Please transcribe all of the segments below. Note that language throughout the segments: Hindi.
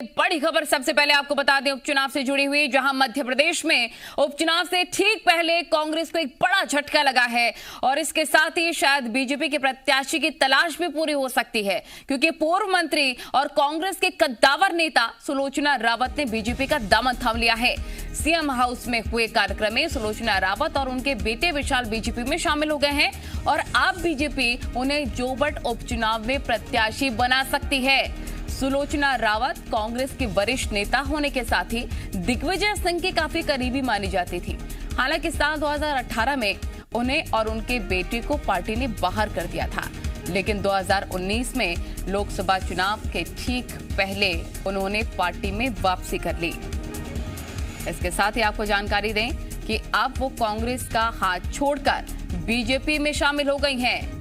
बड़ी खबर सबसे पहले आपको बता दें उपचुनाव से जुड़ी हुई, जहां मध्य प्रदेश में उपचुनाव से ठीक पहले कांग्रेस को एक बड़ा झटका लगा है और इसके साथ ही शायद बीजेपी के प्रत्याशी की तलाश भी पूरी हो सकती है, क्योंकि पूर्व मंत्री और कांग्रेस के कद्दावर नेता सुलोचना रावत ने बीजेपी का दामन थाम लिया है। सीएम हाउस में हुए कार्यक्रम में सुलोचना रावत और उनके बेटे विशाल बीजेपी में शामिल हो गए हैं और अब बीजेपी उन्हें जोबट उपचुनाव में प्रत्याशी बना सकती है। सुलोचना रावत कांग्रेस के वरिष्ठ नेता होने के साथ ही दिग्विजय सिंह की काफी करीबी मानी जाती थी। हालांकि साल 2018 में उन्हें और उनके बेटे को पार्टी ने बाहर कर दिया था, लेकिन 2019 में लोकसभा चुनाव के ठीक पहले उन्होंने पार्टी में वापसी कर ली। इसके साथ ही आपको जानकारी दें कि अब वो कांग्रेस का हाथ छोड़कर बीजेपी में शामिल हो गई हैं।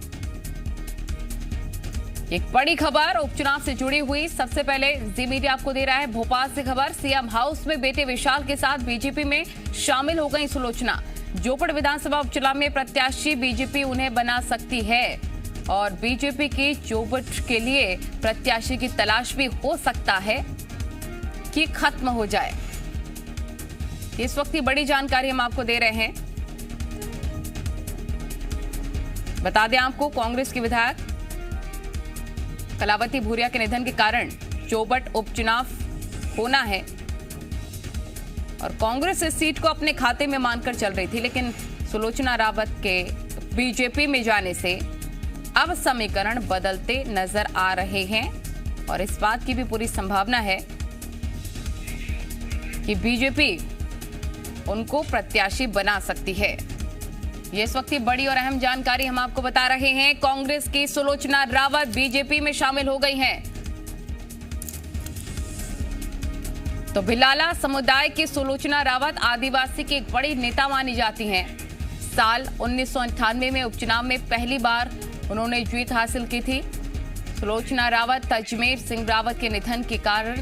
एक बड़ी खबर उपचुनाव से जुड़ी हुई, सबसे पहले जी मीडिया आपको दे रहा है भोपाल से खबर। सीएम हाउस में बेटे विशाल के साथ बीजेपी में शामिल हो गई सुलोचना। जोपड़ विधानसभा उपचुनाव में प्रत्याशी बीजेपी उन्हें बना सकती है और बीजेपी की जोबट के लिए प्रत्याशी की तलाश भी हो सकता है कि खत्म हो जाए। इस वक्त की बड़ी जानकारी हम आपको दे रहे हैं। बता दें आपको, कांग्रेस के विधायक कलावती भूरिया के निधन के कारण जोबट उपचुनाव होना है और कांग्रेस इस सीट को अपने खाते में मानकर चल रही थी, लेकिन सुलोचना रावत के बीजेपी में जाने से अब समीकरण बदलते नजर आ रहे हैं और इस बात की भी पूरी संभावना है कि बीजेपी उनको प्रत्याशी बना सकती है। ये इस वक्त की बड़ी और अहम जानकारी हम आपको बता रहे हैं। कांग्रेस की सुलोचना रावत बीजेपी में शामिल हो गई हैं। तो भिलाला समुदाय की सुलोचना रावत आदिवासी की एक बड़ी नेता मानी जाती हैं। साल 1998 में उपचुनाव में पहली बार उन्होंने जीत हासिल की थी। सुलोचना रावत अजमेर सिंह रावत के निधन के कारण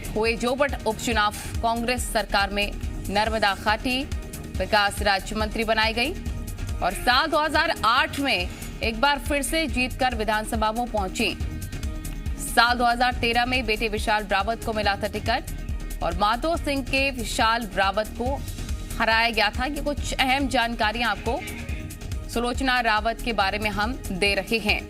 हुए जोबट उपचुनाव कांग्रेस सरकार में नर्मदा घाटी विकास राज्य मंत्री बनाई गई और साल 2008 में एक बार फिर से जीतकर विधानसभा में पहुंची। साल 2013 में बेटे विशाल रावत को मिला था टिकट और माधो सिंह के विशाल रावत को हराया गया था। ये कुछ अहम जानकारियां आपको सुलोचना रावत के बारे में हम दे रहे हैं।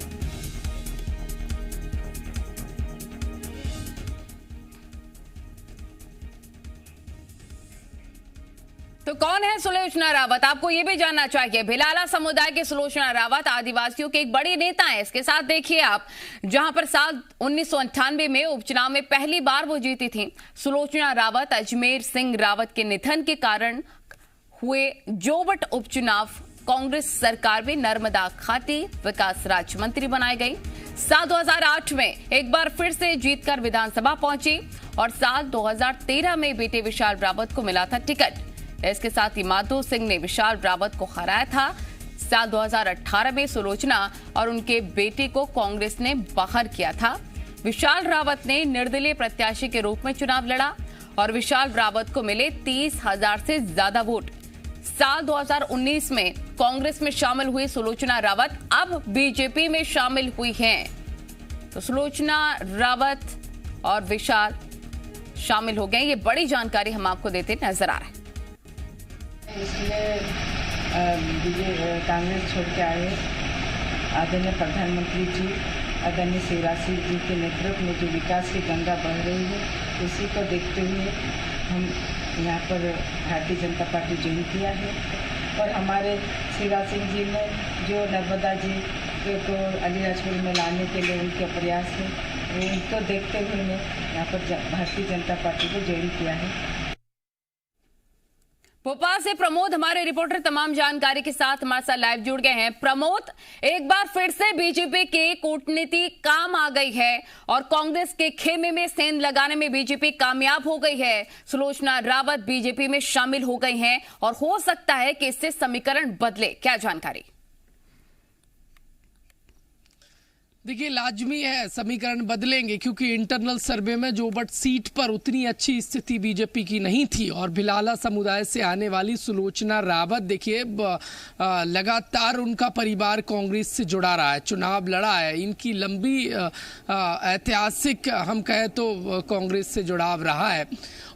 तो कौन है सुलोचना रावत, आपको यह भी जानना चाहिए। भिलाला समुदाय के सुलोचना रावत आदिवासियों के एक बड़ी नेता है। इसके साथ देखिए आप, जहां पर साल 1998 में उपचुनाव में पहली बार वो जीती थी। सुलोचना रावत अजमेर सिंह रावत के निधन के कारण हुए जोबट उपचुनाव कांग्रेस सरकार में नर्मदा घाटी विकास राज्य मंत्री बनाई गई। साल 2008 में एक बार फिर से जीतकर विधानसभा पहुंची और साल 2013 में बेटे विशाल रावत को मिला था टिकट। इसके साथ ही माधो सिंह ने विशाल रावत को हराया था। साल 2018 में सुलोचना और उनके बेटे को कांग्रेस ने बाहर किया था। विशाल रावत ने निर्दलीय प्रत्याशी के रूप में चुनाव लड़ा और विशाल रावत को मिले 30,000 से ज्यादा वोट। साल 2019 में कांग्रेस में शामिल हुई सुलोचना रावत अब बीजेपी में शामिल हुई हैं। तो सुलोचना रावत और विशाल शामिल हो गए। ये बड़ी जानकारी हम आपको देते नजर आ रहे हैं। इसलिए कांग्रेस छोड़ के आए आदरणीय प्रधानमंत्री जी आदरणीय शिवराज सिंह जी के नेतृत्व में जो विकास की गंगा बह रही है, उसी को देखते हुए हम यहाँ पर भारतीय जनता पार्टी ज्वाइन किया है। और हमारे शिवराज सिंह जी ने जो नर्मदा जी को अलीराजपुर में लाने के लिए उनके प्रयास है, उनको देखते हुए मैं यहाँ पर भारतीय जनता पार्टी को ज्वाइन किया है। भोपाल से प्रमोद हमारे रिपोर्टर तमाम जानकारी के साथ हमारे साथ लाइव जुड़ गए हैं। प्रमोद, एक बार फिर से बीजेपी की कूटनीति काम आ गई है और कांग्रेस के खेमे में सेंध लगाने में बीजेपी कामयाब हो गई है। सुलोचना रावत बीजेपी में शामिल हो गई हैं और हो सकता है कि इससे समीकरण बदले, क्या जानकारी? देखिए, लाजमी है समीकरण बदलेंगे, क्योंकि इंटरनल सर्वे में जोबट सीट पर उतनी अच्छी स्थिति बीजेपी की नहीं थी और भिलाला समुदाय से आने वाली सुलोचना रावत, देखिए लगातार उनका परिवार कांग्रेस से जुड़ा रहा है, चुनाव लड़ा है, इनकी लंबी ऐतिहासिक हम कहें तो कांग्रेस से जुड़ाव रहा है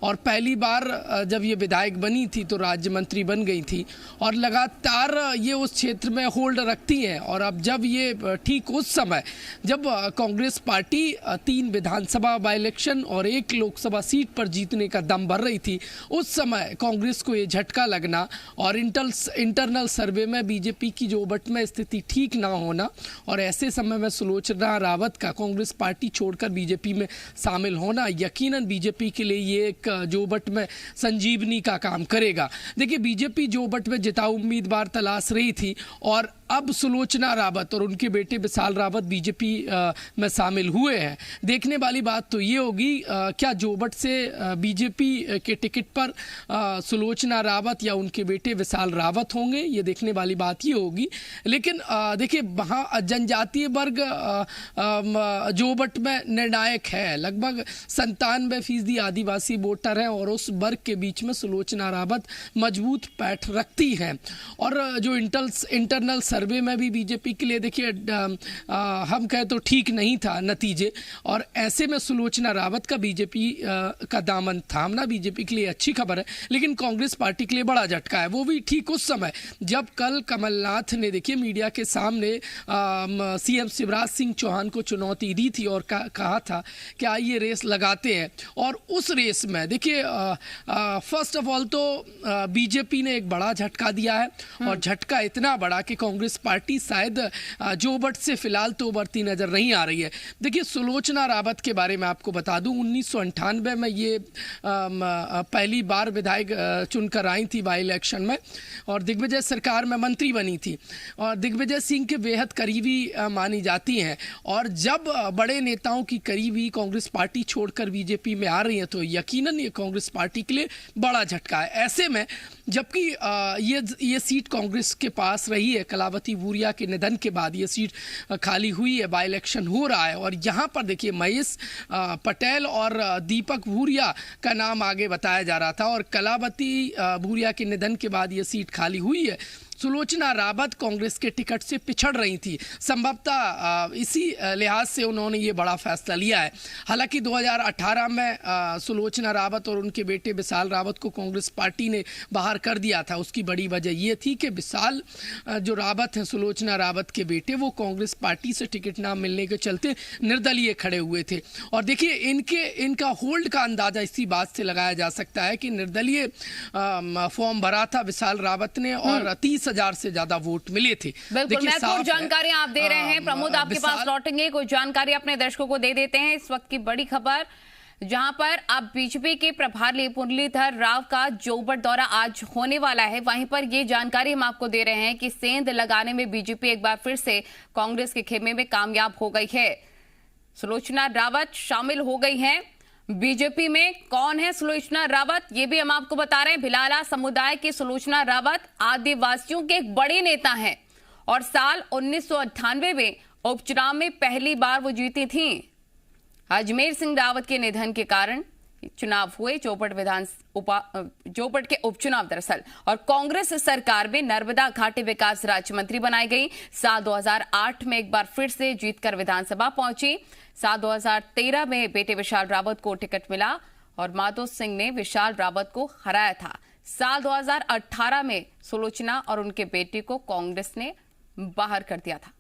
और पहली बार जब ये विधायक बनी थी तो राज्य मंत्री बन गई थी और लगातार ये उस क्षेत्र में होल्ड रखती हैं। और अब जब ये ठीक उस समय जब Congress party 3 Vidhan Sabha by election और 1 लोकसभा सीट पर जीतने का दम भर रही थी, उस समय कांग्रेस को ये झटका लगना और इंटरनल सर्वे में बीजेपी की जोबट में स्थिति ठीक ना होना और ऐसे समय में सुलोचना रावत का कांग्रेस पार्टी छोड़कर बीजेपी में शामिल होना यकीनन बीजेपी के लिए ये एक जोबट में संजीवनी का काम करेगा। देखिए, बीजेपी जोबट में जिताऊ उम्मीदवार तलाश रही थी और अब सुलोचना रावत और उनके बेटे विशाल रावत बीजेपी में शामिल हुए हैं। देखने वाली बात तो ये होगी क्या जोबट से बीजेपी के टिकट पर सुलोचना रावत या उनके बेटे विशाल रावत होंगे, ये देखने वाली बात ये होगी। लेकिन देखिए, वहाँ जनजातीय वर्ग जोबट में निर्णायक है, लगभग 97% आदिवासी वोटर हैं और उस वर्ग के बीच में सुलोचना रावत मजबूत पैठ रखती हैं। और जो इंटरनल सर्वे में भी बीजेपी के लिए देखिए हम कहें तो ठीक नहीं था नतीजे, और ऐसे में सुलोचना रावत का बीजेपी का दामन थामना बीजेपी के लिए अच्छी खबर है। लेकिन कांग्रेस पार्टी के लिए बड़ा झटका है, वो भी ठीक उस समय जब कल कमलनाथ ने देखिए मीडिया के सामने सीएम शिवराज सिंह चौहान को चुनौती दी थी और कहा था कि आइए रेस लगाते हैं। और उस रेस में देखिए फर्स्ट ऑफ ऑल तो बीजेपी ने एक बड़ा झटका दिया है और झटका इतना बड़ा कि कांग्रेस पार्टी शायद जोबट से फिलहाल तो उभरती नजर नहीं आ रही है। देखिए, सुलोचना रावत के बारे में आपको बता दूं, 1998 में ये पहली बार विधायक चुनकर आई थी बाई इलेक्शन में और दिग्विजय सरकार में मंत्री बनी थी और दिग्विजय सिंह के बेहद करीबी मानी जाती हैं। और जब बड़े नेताओं की करीबी कांग्रेस पार्टी छोड़कर बीजेपी में आ रही है तो यकीनन ये कांग्रेस पार्टी के लिए बड़ा झटका है। ऐसे में जबकि ये सीट कांग्रेस के पास रही है, कलावती भूरिया के निधन के बाद ये सीट खाली हुई है, बाई इलेक्शन हो रहा है और यहाँ पर देखिए महेश पटेल और दीपक भूरिया का नाम आगे बताया जा रहा था और कलावती भूरिया के निधन के बाद ये सीट खाली हुई है। सुलोचना रावत कांग्रेस के टिकट से पिछड़ रही थी, संभवतः इसी लिहाज से उन्होंने ये बड़ा फैसला लिया है। हालांकि 2018 में सुलोचना रावत और उनके बेटे विशाल रावत को कांग्रेस पार्टी ने बाहर कर दिया था। उसकी बड़ी वजह ये थी कि विशाल जो रावत हैं, सुलोचना रावत के बेटे, वो कांग्रेस पार्टी से टिकट ना मिलने के चलते निर्दलीय खड़े हुए थे। और देखिए, इनका होल्ड का अंदाजा इसी बात से लगाया जा सकता है कि निर्दलीय फॉर्म भरा था विशाल रावत ने और 30,000 से ज्यादा वोट मिले थे। बिल्कुल, महत्वपूर्ण जानकारी आप दे रहे हैं। प्रमोद, आपके पास लौटेंगे, कोई जानकारी अपने दर्शकों को दे देते हैं। इस वक्त की बड़ी खबर जहां पर अब बीजेपी के प्रभारी मुरलीधर राव का जोबट दौरा आज होने वाला है, वहीं पर ये जानकारी हम आपको दे रहे हैं कि सेंध लगाने में बीजेपी एक बार फिर से कांग्रेस के खेमे में कामयाब हो गई है। सुलोचना रावत शामिल हो गई हैं बीजेपी में। कौन है सुलोचना रावत, ये भी हम आपको बता रहे हैं। भिलाला समुदाय की सुलोचना रावत आदिवासियों के एक बड़े नेता हैं और साल 1998 में उपचुनाव में पहली बार वो जीती थी। अजमेर सिंह रावत के निधन के कारण चुनाव हुए, जोबट के उपचुनाव दरअसल, और कांग्रेस सरकार में नर्मदा घाटी विकास राज्य मंत्री बनाई गई। साल 2008 में एक बार फिर से जीतकर विधानसभा पहुंची। साल 2013 में बेटे विशाल रावत को टिकट मिला और माधो सिंह ने विशाल रावत को हराया था। साल 2018 में सुलोचना और उनके बेटे को कांग्रेस ने बाहर कर दिया था।